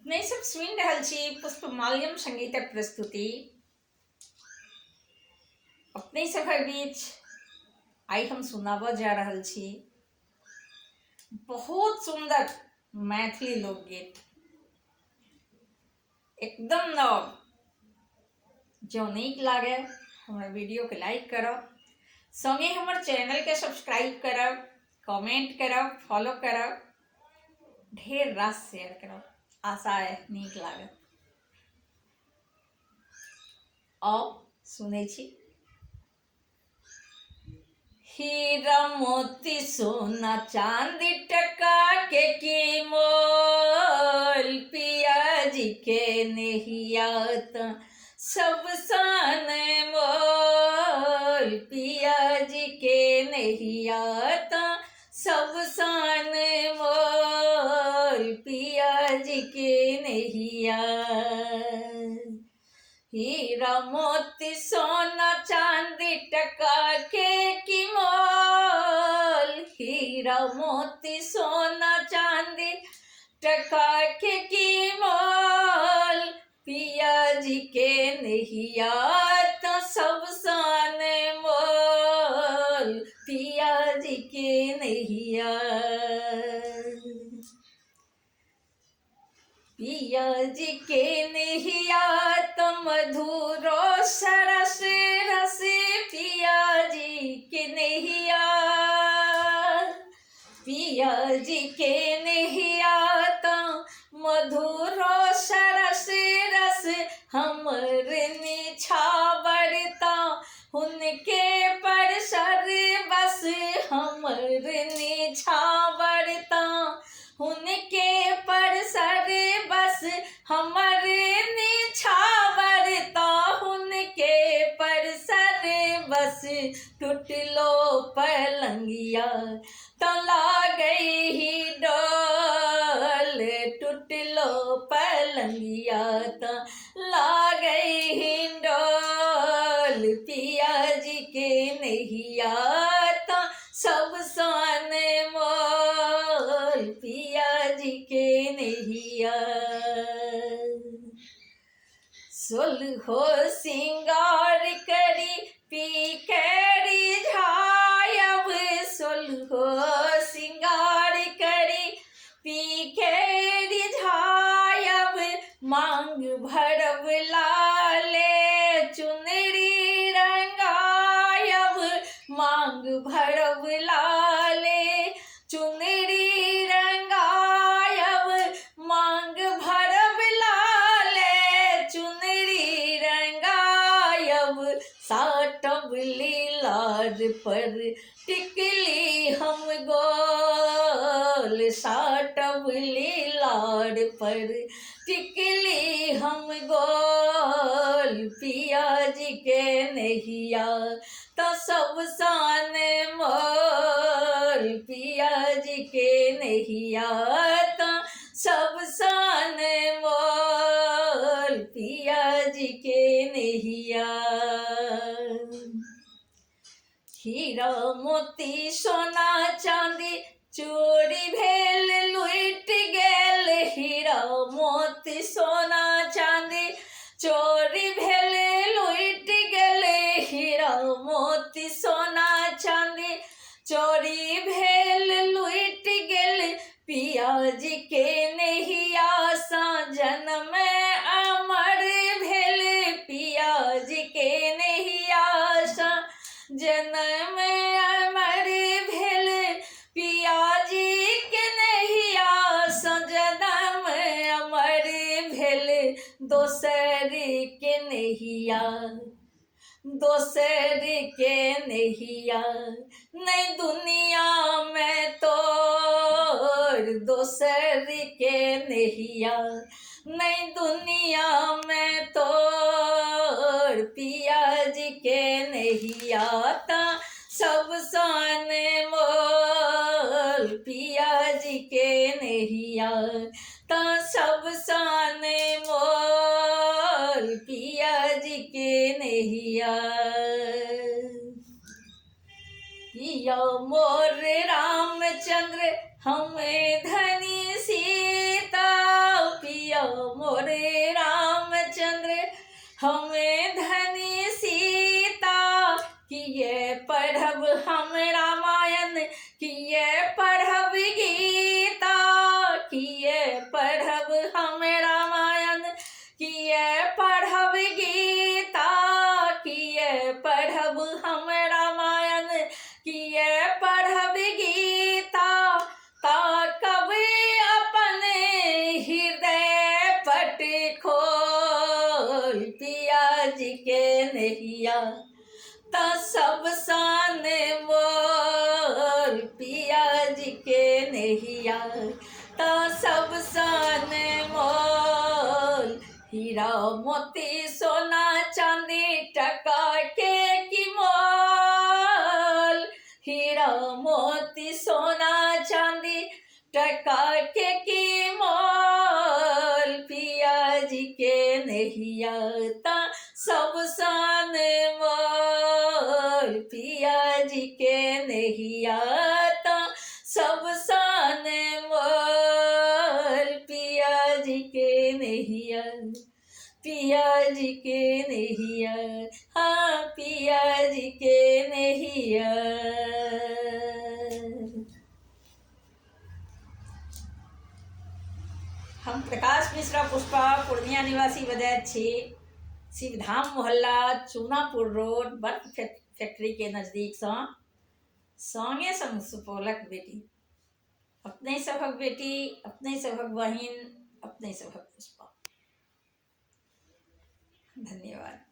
अपने सब सुनि रहल छी पुष्पमाल्यम संगीतक प्रस्तुति। अपने सभक बीच आई हम सुनाबऽ जा रहल छी बहुत सुंदर मैथिली लोकगीत, एकदम नव। जो नीक लागे हमर वीडियो के लाइक करब, संगे हमर चैनल के सब्सक्राइब करब, कमेंट करब, फॉलो करब, ढेर रास शेयर करब। आशा है नीक लागत। आओ सुनै छी। हीरा मोती सोना चांदी टका के की मोल, पिया जी के नहिया त सब सान मोल, पिया जी के नहिया त सब सान मोल, पिया जी के नहिया। हीरा मोती सोना चांदी टका के की मोल, हीरा मोती सोना चांदी टका के की मोल, पिया जी के नहिया तो सब सान मोल, पिया जी के नहिया। पिया जी के नहिया तो मधुरो सरस रस, पिया जी के नहिया, पिया जी के नहिया तो मधुरो सरस रस, हमर निछावरता उनके पर सर बस, हमर निछावरता उनके पर सर बस, हमर निछावरता उनके पर सर बस। टूटलो पलंगिया तो लागई ही डोल, टूटलो पलंगिया तो लागई ही डोल, पिया जी के नहिया तो सब सान मोल, पिया जी के नहिया। सोलहो सिंगार करी पी करी झायब, सोलहो सिंगार करी पी करी झायब, मांग भरब लाले चुनरी रंगायब, मांग भरब लाले चुनरी रंगायब, मांग भरब लाले चुनरी रंगायब, साटब लीलार पर टिकली हम गोल, साटब लीलार पर टिकली हम गोल, पिया जी के नहिया तो सब सान मोल, पिया जी के नहिया तो सब सान मोल, पिया जी के नहिया। हीरा मोती सोना चांदी चोरी भेल लुट गेल, हीरा मोती सोना चांदी चोरी भेल लुट गेल, हीरा मोती सोना चांदी चोरी भेल लुट गेल, पिया जी के नहिया सा जन्म अमर भेल, पिया जी के नहिया सा जन्म अमर भेल, पिया जी के नहिया सा जन्म अमर भेल, दोसर के नहिया, दोसर के नहिया नहीं दुनिया में तोर, दोसर के नहिया नहीं दुनिया में तोर, पिया जी के नहिया ता सब सान मोल, पिया जी के नहिया ता सब सान मोल, पिया जी के नहिया। पिया मोर रामचंद्र हमें धनी सीता, पिया मोरे रामचंद्र हमें धनी सीता, किए पढ़ब हम रामायण किए पढ़ब गीता, किए पढ़ब हम रामायण किए पढ़ब गीता, किए पढ़ब हम रामायण किए पढ़ब गीता, ता कभी अपने हृदय पट खोल पिया जी के नैया, ता सब सान मोल पिया जी के नैया, ता सब सान मोल, हीरा मोती सोना चांदी टका के की मोल, हीरा मोती सोना चांदी टका के की मोल, पिया जी के नैया ता सब सान मोल, पिया जी के नैया ता सब सान मोल, पिया जी के नैया, पिया जी के नैया, हाँ पिया जी के नैया। हम प्रकाश मिश्रा पुष्पा पूर्णिया निवासी बजाय छी, शिवधाम मोहल्ला चूनापुर रोड बर्फ फैक्ट्री के नजदीक संगे संग सुपौलक बेटी, अपने सभक बेटी, अपने सभक बहिन, अपने सभक पुष्पा। धन्यवाद।